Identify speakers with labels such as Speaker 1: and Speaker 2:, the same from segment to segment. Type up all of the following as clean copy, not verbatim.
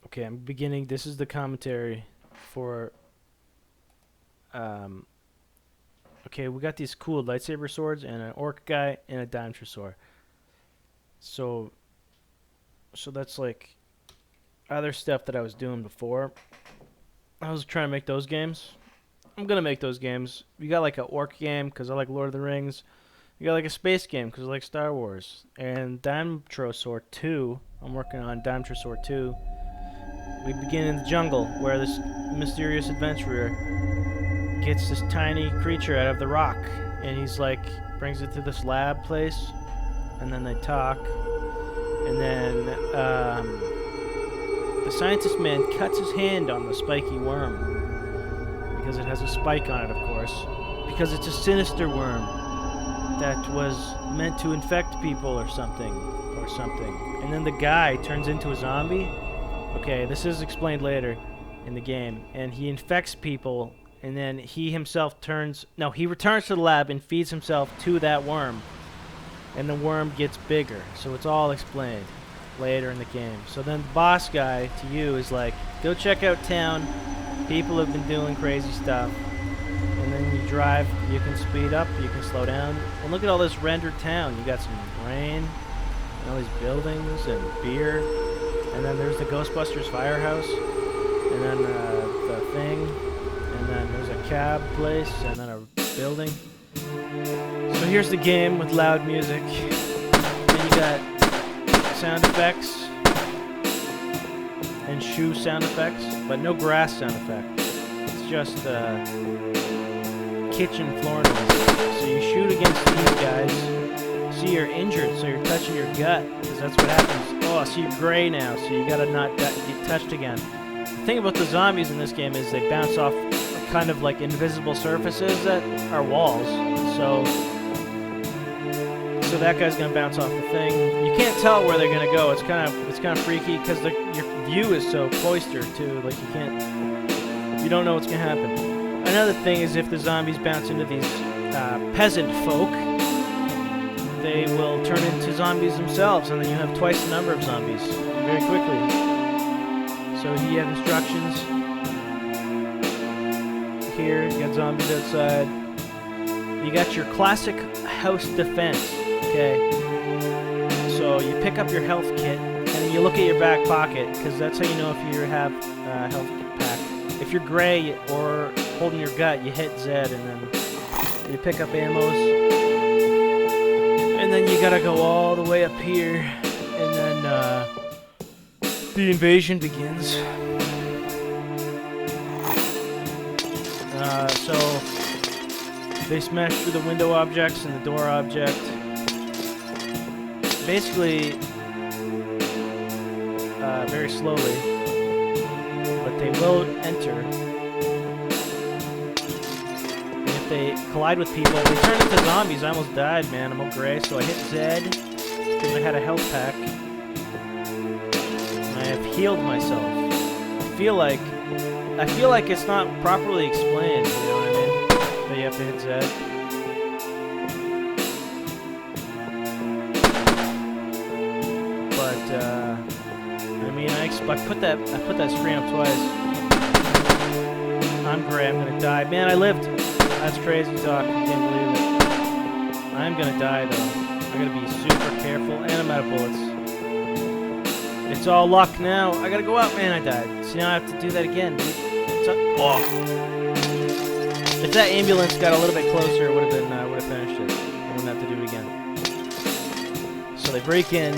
Speaker 1: Okay, I'm beginning. This is the commentary for. Um, okay, we got these cool lightsaber swords and an orc guy and a Dinosaur. So, so that's like other stuff that I was doing before. I was trying to make those games. I'm gonna make those games. You got like a orc game because I like Lord of the Rings. You got like a space game because I like Star Wars. And Dinosaur 2. I'm working on Dinosaur 2. We begin in the jungle where this mysterious adventurer gets this tiny creature out of the rock, and he's like brings it to this lab place, and then they talk, and then the scientist man cuts his hand on the spiky worm because it has a spike on it, of course, because it's a sinister worm that was meant to infect people or something. And then the guy turns into a zombie. Okay, this is explained later in the game. And he infects people, and then he himself he returns to the lab and feeds himself to that worm. And the worm gets bigger. So it's all explained later in the game. So then the boss guy to you is like, go check out town. People have been doing crazy stuff. And then you drive, you can speed up, you can slow down. And look at all this rendered town. You got some rain, and all these buildings and beer. And then there's the Ghostbusters firehouse, and then the thing, and then there's a cab place, and then a building. So here's the game with loud music. Then you got sound effects and shoe sound effects, but no grass sound effect. It's just kitchen floor noise. So you shoot against these guys. See, you're injured, so you're touching your gut, because that's what happens. Oh, so you're gray now, so you gotta not get touched again. The thing about the zombies in this game is they bounce off kind of like invisible surfaces that are walls. So that guy's gonna bounce off the thing. You can't tell where they're gonna go. It's kind of freaky because your view is so cloistered too. Like you don't know what's gonna happen. Another thing is if the zombies bounce into these peasant folk, they will turn into zombies themselves, and then you have twice the number of zombies very quickly. So you have instructions here. You got zombies outside. You got your classic house defense. Okay. So you pick up your health kit, and then you look at your back pocket, because that's how you know if you have a health pack. If you're gray or holding your gut, you hit Z, and then you pick up ammos. And then you gotta go all the way up here, and then the invasion begins. So they smash through the window objects and the door object. Basically, very slowly, but they will enter. They collide with people. They turn into zombies. I almost died, man. I'm all gray, so I hit Z because I had a health pack. And I have healed myself. I feel like it's not properly explained, you know what I mean? That you have to hit Z. But I mean, I put that screen up twice. I'm gray. I'm gonna die. Man, I lived. That's crazy talk. I can't believe it. I'm gonna die though. I gotta be super careful, and I'm out of bullets. It's all luck now. I gotta go out, man. I died. So now I have to do that again. If that ambulance got a little bit closer, it would have finished it. I wouldn't have to do it again. So they break in.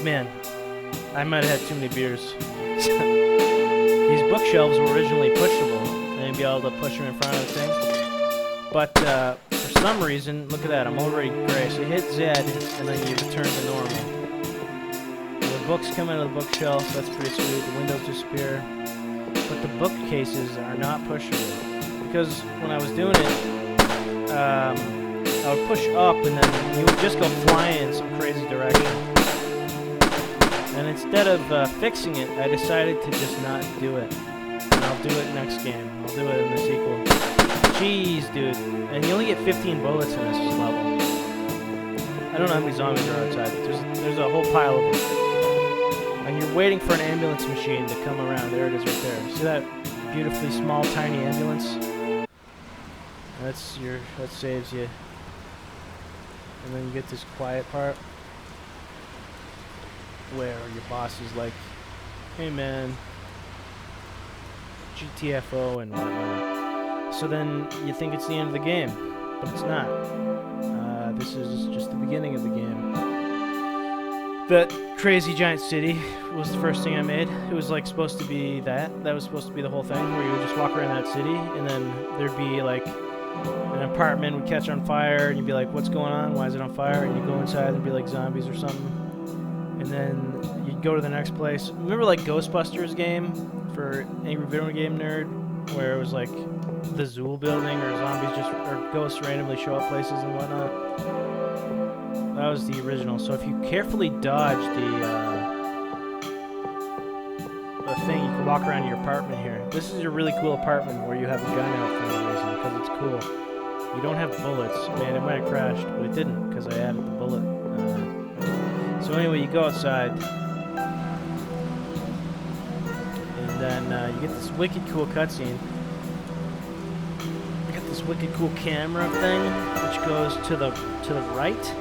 Speaker 1: Man, I might have had too many beers. These bookshelves were originally pushable, and you'd be able to push them in front of the thing. But for some reason, look at that, I'm already gray. So you hit Z, and then you return to normal. The books come out of the bookshelf, that's pretty sweet. The windows disappear. But the bookcases are not pushable. Because when I was doing it, I would push up, and then you would just go flying in some crazy direction. And instead of fixing it, I decided to just not do it. And I'll do it next game. I'll do it in the sequel. Jeez, dude. And you only get 15 bullets in this level. I don't know how many zombies are outside, but there's a whole pile of them. I And you're waiting for an ambulance machine to come around. There it is right there. See that beautifully small, tiny ambulance? That saves you. And then you get this quiet part where your boss is like, hey man, GTFO and whatnot. So then you think it's the end of the game, but it's not. This is just the beginning of the game. That crazy giant city was the first thing I made. It was like supposed to be that. That was supposed to be the whole thing, where you would just walk around that city, and then there'd be like an apartment would catch on fire, and you'd be like, what's going on? Why is it on fire? And you go inside, and there'd be like zombies or something. And then you'd go to the next place. Remember like Ghostbusters game for Angry Video Game Nerd, where it was like the Zool building, or zombies or ghosts randomly show up places and whatnot? That was the original. So if you carefully dodge the thing, you can walk around your apartment here. This is a really cool apartment where you have a gun out for no reason, because it's cool. You don't have bullets. Man, it might have crashed, but it didn't, because I added the bullet. So anyway, you go outside, and then you get this wicked cool cutscene. You got this wicked cool camera thing, which goes to the right.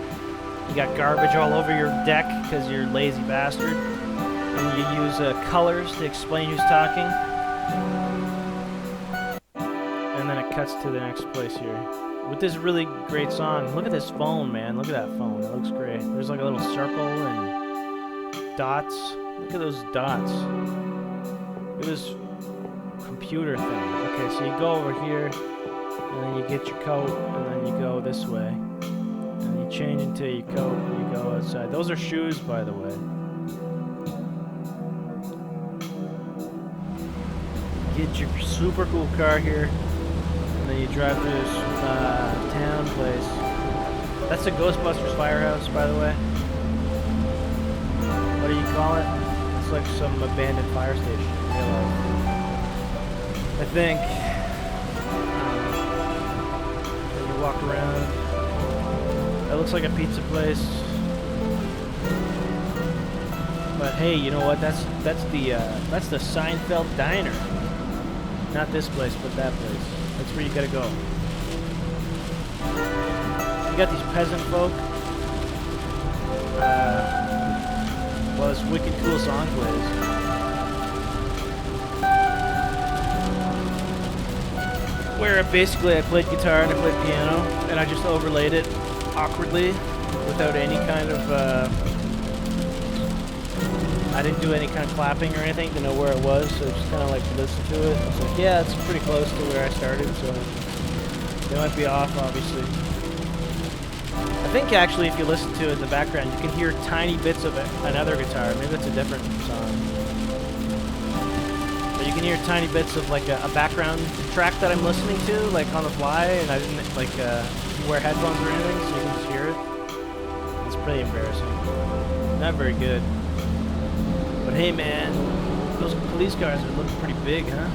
Speaker 1: You got garbage all over your deck because you're a lazy bastard. And you use colors to explain who's talking. And then it cuts to the next place here. With this really great song. Look at this phone, man. Look at that phone. It looks great. There's like a little circle and dots. Look at those dots. Look at this computer thing. Okay, so you go over here, and then you get your coat, and then you go this way. And you change into your coat, and you go outside. Those are shoes, by the way. Get your super cool car here, and then you drive through this town place. That's the Ghostbusters firehouse, by the way. What do you call it? It's like some abandoned fire station in real life, I think. Then you walk around. That looks like a pizza place. But hey, you know what? That's the Seinfeld Diner. Not this place, but that place. That's where you gotta go. You got these peasant folk. Well, this wicked cool song plays. Where basically I played guitar and I played piano, and I just overlaid it awkwardly without any kind of I didn't do any kind of clapping or anything to know where it was, so just kind of like listen to it. I was like, yeah, it's pretty close to where I started, so they might be off, obviously. I think actually if you listen to it in the background, you can hear tiny bits of another guitar. Maybe it's a different song. But you can hear tiny bits of like a background track that I'm listening to, like on the fly, and I didn't like wear headphones or anything, so you can just hear it. It's pretty embarrassing. Not very good. But hey man, those police cars are looking pretty big, huh?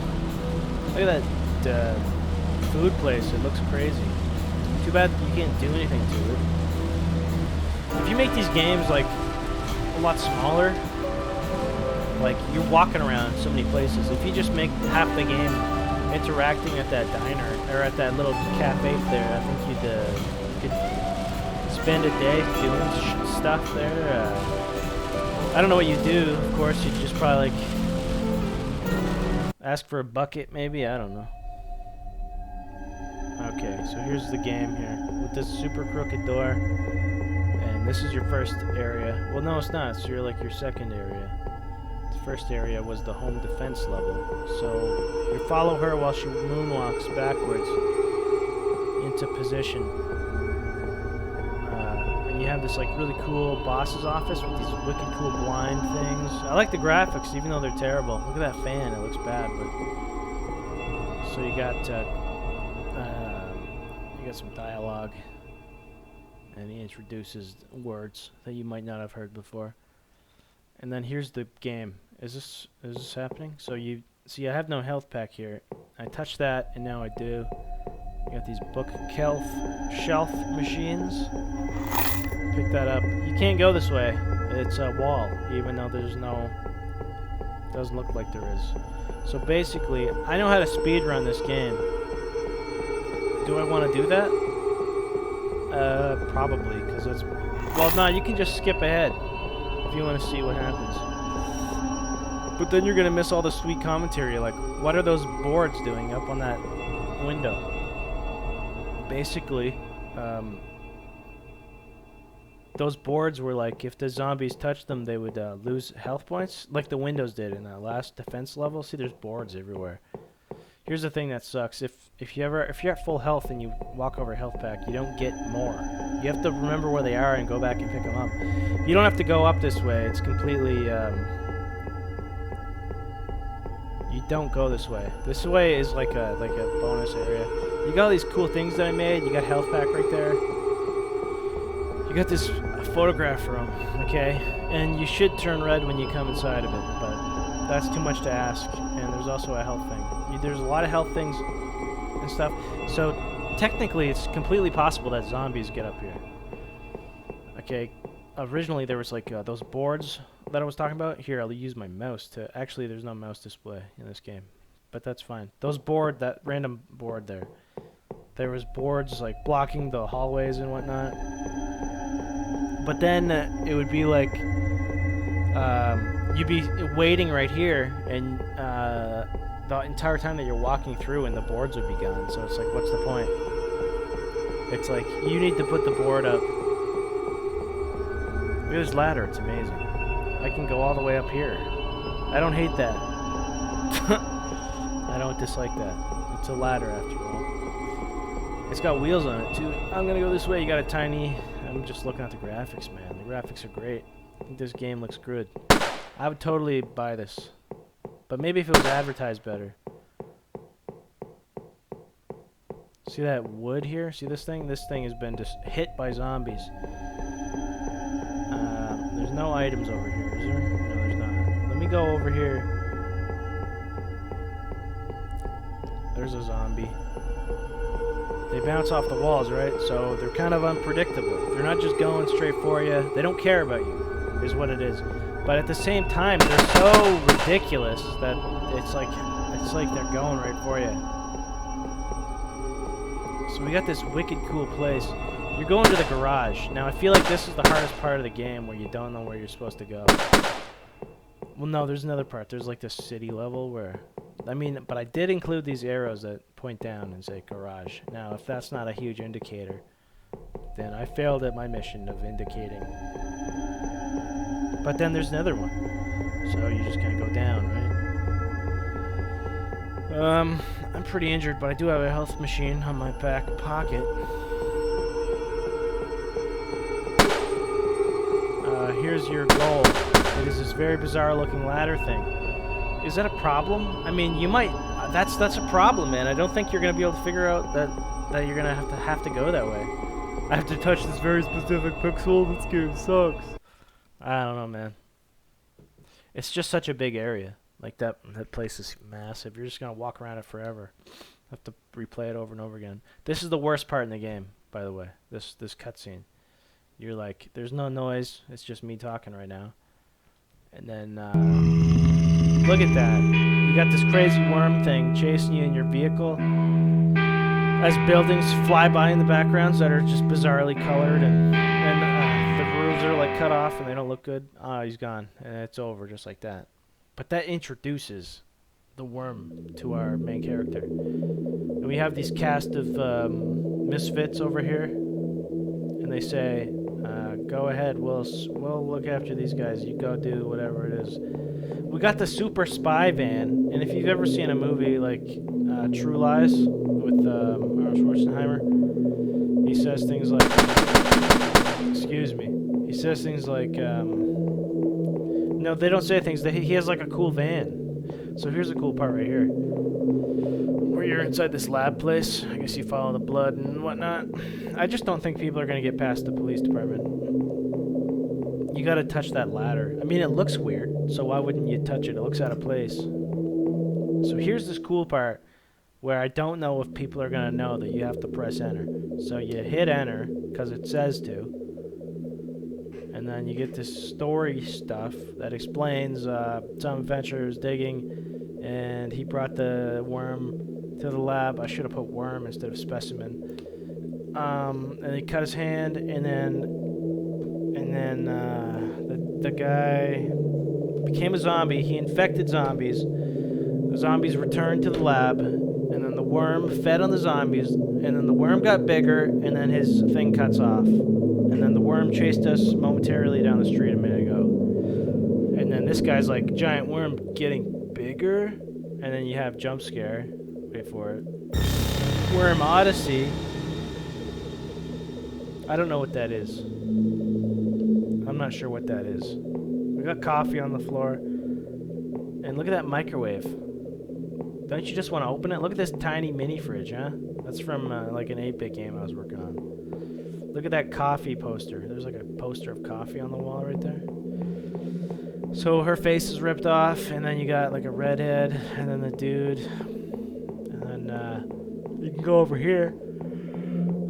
Speaker 1: Look at that food place, it looks crazy. Too bad you can't do anything to it. If you make these games like a lot smaller, like you're walking around so many places. If you just make half the game interacting at that diner, or at that little cafe there, I think you could spend a day doing stuff there. I don't know what you do, of course. You'd just probably like ask for a bucket, maybe? I don't know. Okay, so here's the game here with this super crooked door, and this is your first area. Well, no, it's not. It's your second area. The first area was the home defense level. So you follow her while she moonwalks backwards into position. You have this like really cool boss's office with these wicked cool blind things. I like the graphics, even though they're terrible. Look at that fan; it looks bad, but so you got some dialogue, and he introduces words that you might not have heard before. And then here's the game. Is this happening? So you see, I have no health pack here. I touch that, and now I do. You got these shelf machines. Pick that up. You can't go this way. It's a wall, even though there's no... Doesn't look like there is. So basically, I know how to speedrun this game. Do I want to do that? Probably, because it's... Well, no, you can just skip ahead if you want to see what happens. But then you're going to miss all the sweet commentary, like, what are those boards doing up on that window? Basically, those boards were like, if the zombies touched them, they would lose health points, like the windows did in that last defense level. See, there's boards everywhere. Here's the thing that sucks. If you're at full health and you walk over a health pack, you don't get more. You have to remember where they are and go back and pick them up. You don't have to go up this way. It's completely... you don't go this way. This way is like a bonus area. You got all these cool things that I made. You got health pack right there. You got this photograph room, okay? And you should turn red when you come inside of it, but that's too much to ask. And there's also a health thing. There's a lot of health things and stuff. So technically, it's completely possible that zombies get up here. Okay. Originally, there was like those boards that I was talking about. Here, I'll use my mouse to... Actually, there's no mouse display in this game, but that's fine. Those that random board there. There was boards like blocking the hallways and whatnot. But then it would be like you'd be waiting right here, and the entire time that you're walking through, and the boards would be gone. So it's like, what's the point? It's like you need to put the board up. Look at this ladder, it's amazing. I can go all the way up here. I don't hate that. I don't dislike that. It's a ladder after all. It's got wheels on it too. I'm gonna go this way. You got a tiny... I'm just looking at the graphics, man. The graphics are great. I think this game looks good. I would totally buy this. But maybe if it was advertised better. See that wood here? See this thing? This thing has been just hit by zombies. There's no items over here, is there? No, there's not. Let me go over here. There's a zombie. They bounce off the walls, right? So they're kind of unpredictable. They're not just going straight for you. They don't care about you, is what it is. But at the same time, they're so ridiculous that it's like they're going right for you. So we got this wicked cool place. You're going to the garage. Now, I feel like this is the hardest part of the game where you don't know where you're supposed to go. Well, no, there's another part. There's like this city level where... I mean, but I did include these arrows that point down and say garage. Now, if that's not a huge indicator, then I failed at my mission of indicating. But then there's another one. So you just kind of go down, right? I'm pretty injured, but I do have a health machine on my back pocket. Here's your goal. It is this very bizarre looking ladder thing. Is that a problem? I mean, you might... That's a problem, man. I don't think you're going to be able to figure out that you're going to have to go that way. I have to touch this very specific pixel. This game sucks. I don't know, man. It's just such a big area. Like, that place is massive. You're just going to walk around it forever. Have to replay it over and over again. This is the worst part in the game, by the way. This cutscene. You're like, there's no noise. It's just me talking right now. And then, look at that. You got this crazy worm thing chasing you in your vehicle. As buildings fly by in the backgrounds that are just bizarrely colored. And the roofs are like cut off and they don't look good. Ah, he's gone. And it's over just like that. But that introduces the worm to our main character. And we have these cast of misfits over here. And they say... go ahead, we'll look after these guys. You go do whatever it is. We got the super spy van, and if you've ever seen a movie like True Lies with Arnold Schwarzenegger, he says things like, excuse me, he says things like, no, they don't say things. He has like a cool van. So here's a cool part right here. Where you're inside this lab place. I guess you follow the blood and whatnot. I just don't think people are going to get past the police department. You got to touch that ladder. I mean, it looks weird, so why wouldn't you touch it? It looks out of place. So here's this cool part where I don't know if people are going to know that you have to press enter. So you hit enter because it says to. And then you get this story stuff that explains some adventurer was digging, and he brought the worm to the lab. I should have put worm instead of specimen. And he cut his hand, and then the guy became a zombie. He infected zombies. The zombies returned to the lab, and then the worm fed on the zombies, and then the worm got bigger, and then his thing cuts off. And then the worm chased us momentarily down the street a minute ago. And then this guy's like, giant worm getting bigger, and then you have jump scare. Wait for it. Worm Odyssey. I don't know what that is. I'm not sure what that is. We got coffee on the floor. And look at that microwave. Don't you just want to open it? Look at this tiny mini fridge, huh? That's from like an 8-bit game I was working on. Look at that coffee poster. There's like a poster of coffee on the wall right there. So her face is ripped off, and then you got like a redhead, and then the dude. And then you can go over here.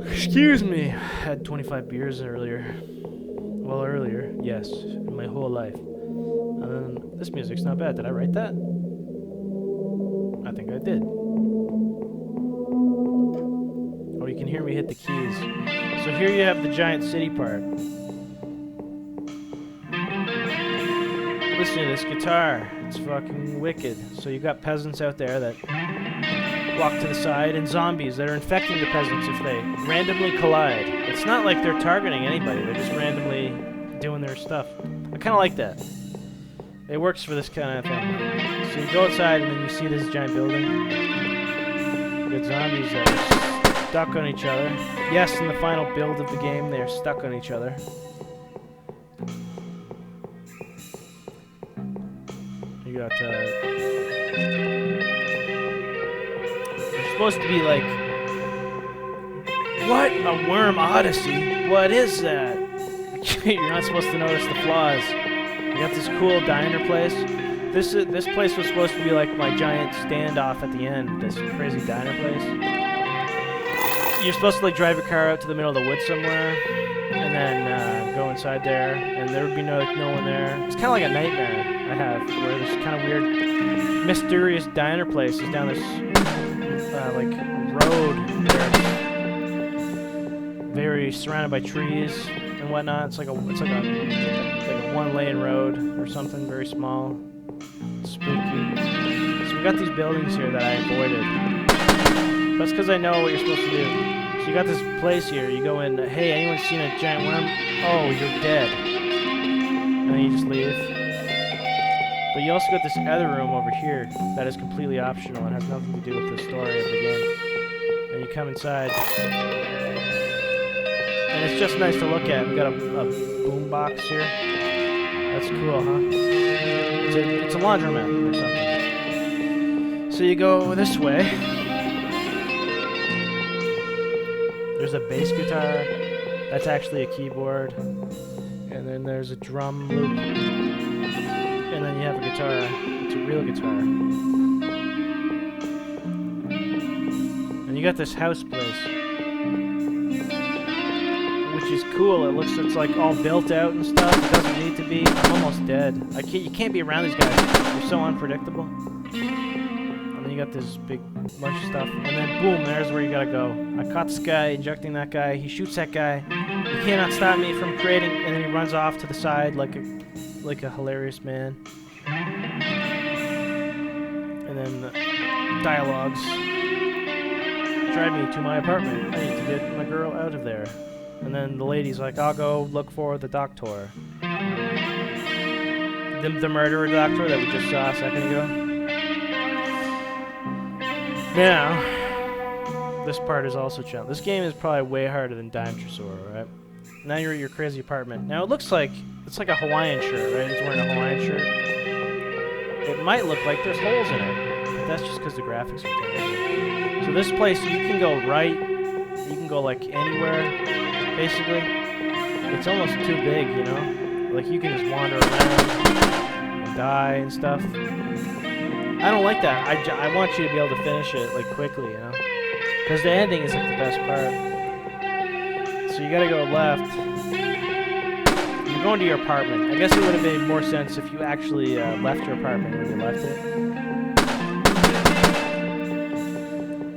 Speaker 1: Excuse me. I had 25 beers earlier. Well, earlier, yes, in my whole life. And then this music's not bad. Did I write that? I think I did. Oh, you can hear me hit the keys. So here you have the giant city part. Listen to this guitar. It's fucking wicked. So you got peasants out there that walk to the side, and zombies that are infecting the peasants if they randomly collide. It's not like they're targeting anybody. They're just randomly doing their stuff. I kind of like that. It works for this kind of thing. So you go outside, and then you see this giant building. You got zombies that are stuck on each other. Yes, in the final build of the game, they're stuck on each other. You got, you're supposed to be like, what? A Worm Odyssey? What is that? You're not supposed to notice the flaws. You got this cool diner place. This place was supposed to be like my giant standoff at the end. This crazy diner place. You're supposed to like drive your car out to the middle of the woods somewhere, and then go inside there, and there would be no one there. It's kind of like a nightmare I have, where this kind of weird, mysterious diner place is down this like road where it's very surrounded by trees and whatnot. It's like a one-lane road or something, very small, spooky. So we got these buildings here that I avoided. That's because I know what you're supposed to do. So you got this place here. You go in. Hey, anyone seen a giant worm? Oh, you're dead. And then you just leave. But you also got this other room over here that is completely optional and has nothing to do with the story of the game. And you come inside. And it's just nice to look at. We got a boom box here. That's cool, huh? It's a laundromat or something. So you go this way. There's a bass guitar. That's actually a keyboard. And then there's a drum loop. And then you have a guitar. It's a real guitar. And you got this house place, which is cool. It's like all built out and stuff. It doesn't need to be. I'm almost dead. You can't be around these guys. They're so unpredictable. And then you got this big bunch of stuff. And then boom, there's where you gotta go. I caught this guy injecting that guy. He shoots that guy. You cannot stop me from creating. And then he runs off to the side like a hilarious man. And then the dialogues. Drive me to my apartment. I need to get my girl out of there. And then the lady's like, I'll go look for the doctor. The murderer doctor that we just saw a second ago. Now, this part is also challenging. This game is probably way harder than Dime Tresor, right? Now you're at your crazy apartment. Now it looks like it's like a Hawaiian shirt, right? It's wearing a Hawaiian shirt. It might look like there's holes in it, but that's just because the graphics are terrible. So this place, you can go right, you can go like anywhere, basically. It's almost too big, you know? Like you can just wander around and die and stuff. I don't like that. I want you to be able to finish it like quickly, you know? Because the ending is like the best part. So you gotta go left. You going to your apartment. I guess it would have made more sense if you actually left your apartment when you left it.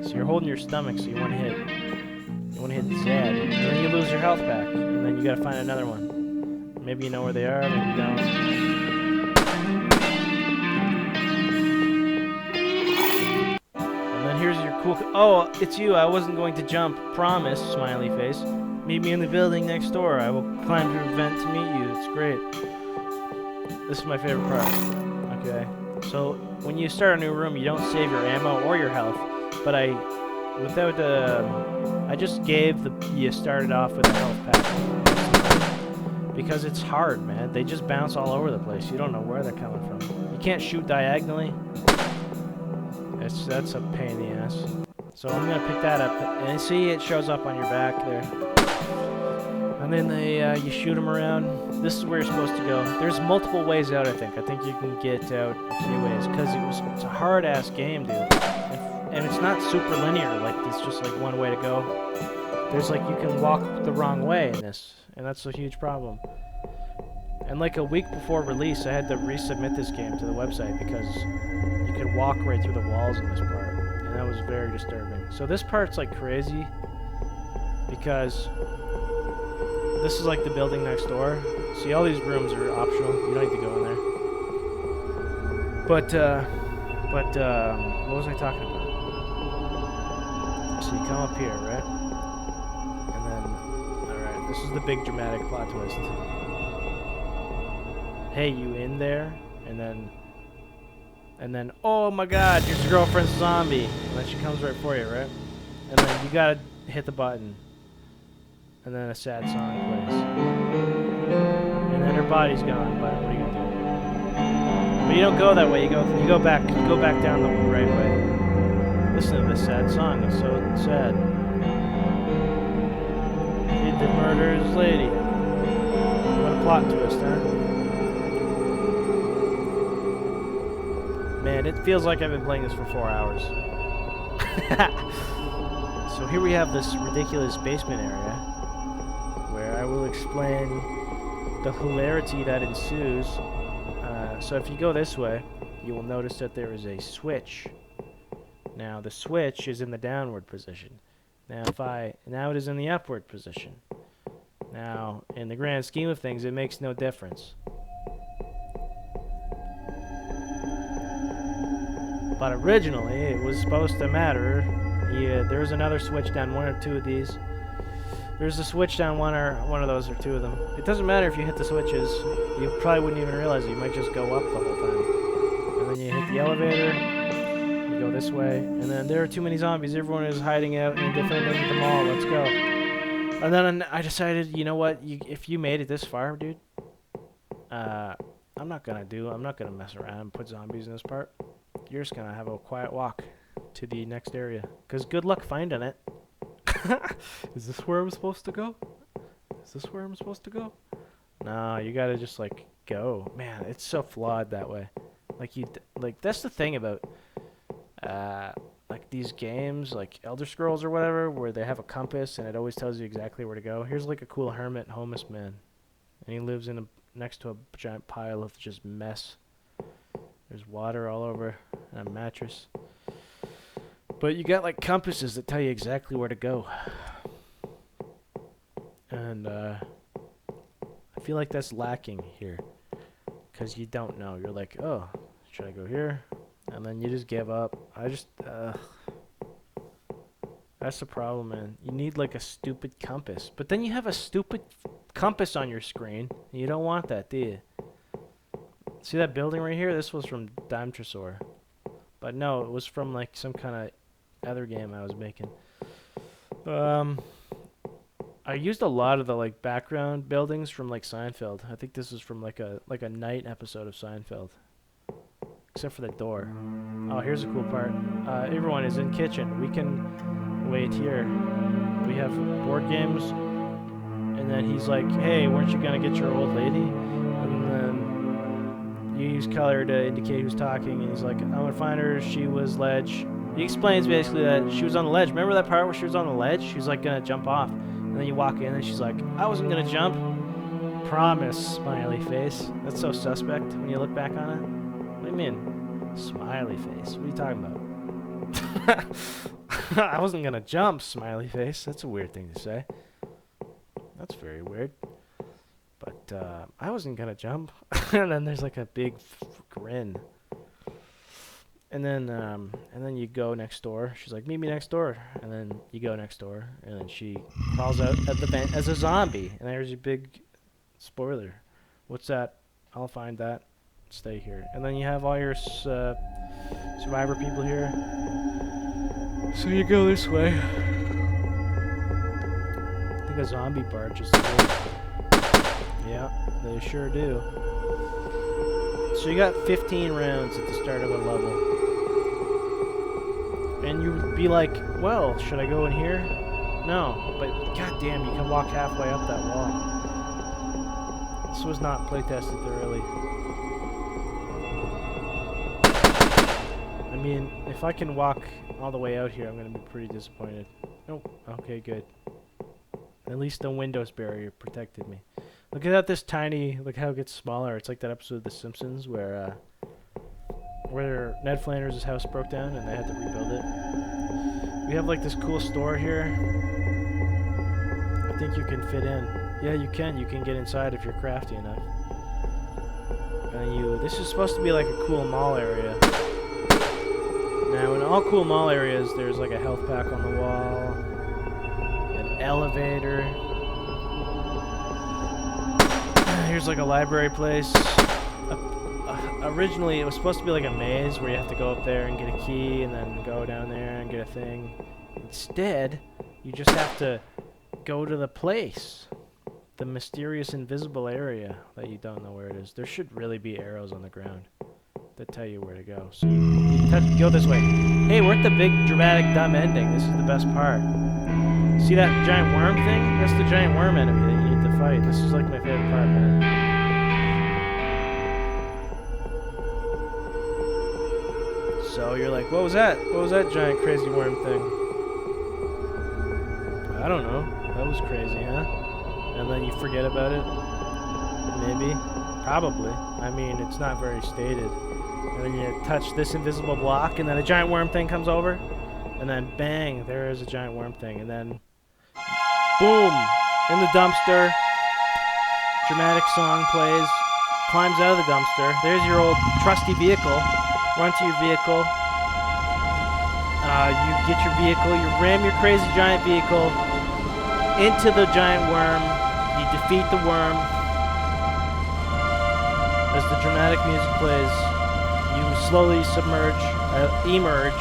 Speaker 1: So you're holding your stomach, so you want to hit Z, and then you lose your health back, and then you gotta find another one. Maybe you know where they are, maybe you don't. And then here's your cool. Oh, it's you. I wasn't going to jump. Promise. Smiley face. Meet me in the building next door. I will climb your vent to meet you. It's great. This is my favorite part. Okay. So when you start a new room, you don't save your ammo or your health. But I just gave you started off with a health pack. Because it's hard, man. They just bounce all over the place. You don't know where they're coming from. You can't shoot diagonally. That's a pain in the ass. So I'm gonna pick that up, and see it shows up on your back there. And then you shoot them around. This is where you're supposed to go. There's multiple ways out, I think. I think you can get out a few ways, because it's a hard-ass game, dude. And it's not super linear, like it's just like one way to go. There's like, you can walk the wrong way in this, and that's a huge problem. And like a week before release, I had to resubmit this game to the website because you could walk right through the walls in this part, and that was very disturbing. So this part's like crazy because this is like the building next door. See, all these rooms are optional. You don't need to go in there. But what was I talking about? So you come up here, right? And then, alright, this is the big dramatic plot twist. Hey, you in there? And then, oh my god, your girlfriend's a zombie. And then she comes right for you, right? And then you gotta hit the button. And then a sad song plays. And then her body's gone, but what are you gonna do? But you don't go that way, you go back down the right way. Listen to this sad song, it's so sad. Did the murderer's lady. What a plot twist, huh? Man, it feels like I've been playing this for 4 hours. So here we have this ridiculous basement area, where I will explain the hilarity that ensues. So if you go this way, you will notice that there is a switch. Now the switch is in the downward position. Now it is in the upward position. Now, in the grand scheme of things, it makes no difference. But originally, it was supposed to matter. There's another switch down one or two of these. There's a switch down one of those or two of them. It doesn't matter if you hit the switches. You probably wouldn't even realize it. You might just go up the whole time. And then you hit the elevator. You go this way. And then there are too many zombies. Everyone is hiding out and defending the mall. Let's go. And then I decided, you know what? If you made it this far, dude, I'm not gonna mess around and put zombies in this part. You're just gonna have a quiet walk to the next area. Because good luck finding it. Is this where I'm supposed to go? Is this where I'm supposed to go? No, you gotta just like go. Man, it's so flawed that way. Like that's the thing about like these games, like Elder Scrolls or whatever, where they have a compass and it always tells you exactly where to go. Here's like a cool hermit homeless man, and he lives next to a giant pile of just mess. There's water all over and a mattress. But you got like compasses that tell you exactly where to go. And I feel like that's lacking here. Because you don't know. You're like, oh, should I go here? And then you just give up. That's the problem, man. You need like a stupid compass. But then you have a stupid compass on your screen. And you don't want that, do you? See that building right here? This was from Dime Tresor. But no, it was from like some kind of other game I was making. I used a lot of the like background buildings from like Seinfeld. I think this is from like a night episode of Seinfeld. Except for the door. Oh, here's a cool part. Everyone is in kitchen. We can wait here. We have board games. And then he's like, hey, weren't you gonna get your old lady? And then you use color to indicate who's talking, and he's like, I'm gonna find her, she was ledge. He explains basically that she was on the ledge. Remember that part where she was on the ledge? She was like gonna jump off. And then you walk in and she's like, I wasn't gonna jump. promise, smiley face. That's so suspect when you look back on it. What do you mean? Smiley face. What are you talking about? I wasn't gonna jump, smiley face. That's a weird thing to say. That's very weird. But I wasn't gonna jump. And then there's like a big grin. And then you go next door. She's like, meet me next door. And then you go next door. And then she crawls out at the vent as a zombie. And there's a big spoiler. What's that? I'll find that. Stay here. And then you have all your survivor people here. So you go this way. I think a zombie barge is there. Yeah, they sure do. So you got 15 rounds at the start of a level. And you would be like, well, should I go in here? No, but goddamn, you can walk halfway up that wall. This was not playtested thoroughly. I mean, if I can walk all the way out here, I'm going to be pretty disappointed. Nope. Okay, good. At least the Windows barrier protected me. Look at this tiny, look how it gets smaller. It's like that episode of The Simpsons where Ned Flanders' house broke down and they had to rebuild it. We have like this cool store here. I think you can fit in. Yeah, you can. You can get inside if you're crafty enough. And this is supposed to be like a cool mall area. Now, in all cool mall areas, there's like a health pack on the wall, an elevator. Here's like a library place. Originally, it was supposed to be like a maze where you have to go up there and get a key and then go down there and get a thing. Instead, you just have to go to the place. The mysterious invisible area that you don't know where it is. There should really be arrows on the ground that tell you where to go. So you go this way. Hey, we're at the big dramatic dumb ending. This is the best part. See that giant worm thing? That's the giant worm enemy that you need to fight. This is like my favorite part, man. So you're like, what was that? What was that giant crazy worm thing? I don't know. That was crazy, huh? And then you forget about it? Maybe. Probably. I mean, it's not very stated. And then you touch this invisible block, and then a giant worm thing comes over. And then bang, there is a giant worm thing. And then boom! In the dumpster. Dramatic song plays. Climbs out of the dumpster. There's your old trusty vehicle. Run to your vehicle. You get your vehicle. You ram your crazy giant vehicle into the giant worm. You defeat the worm. As the dramatic music plays, you slowly emerge.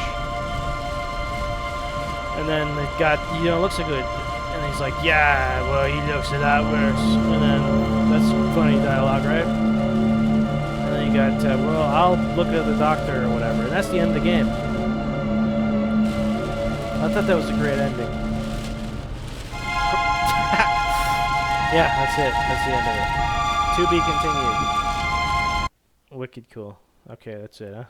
Speaker 1: And then it got, looks like good. And he's like, yeah, well, he looks a lot worse. And then, that's funny dialogue, right? And then you got, well, I'll look at the doctor or whatever. And that's the end of the game. I thought that was a great ending. Yeah, that's it. That's the end of it. To be continued. Wicked cool. Okay, that's it, huh?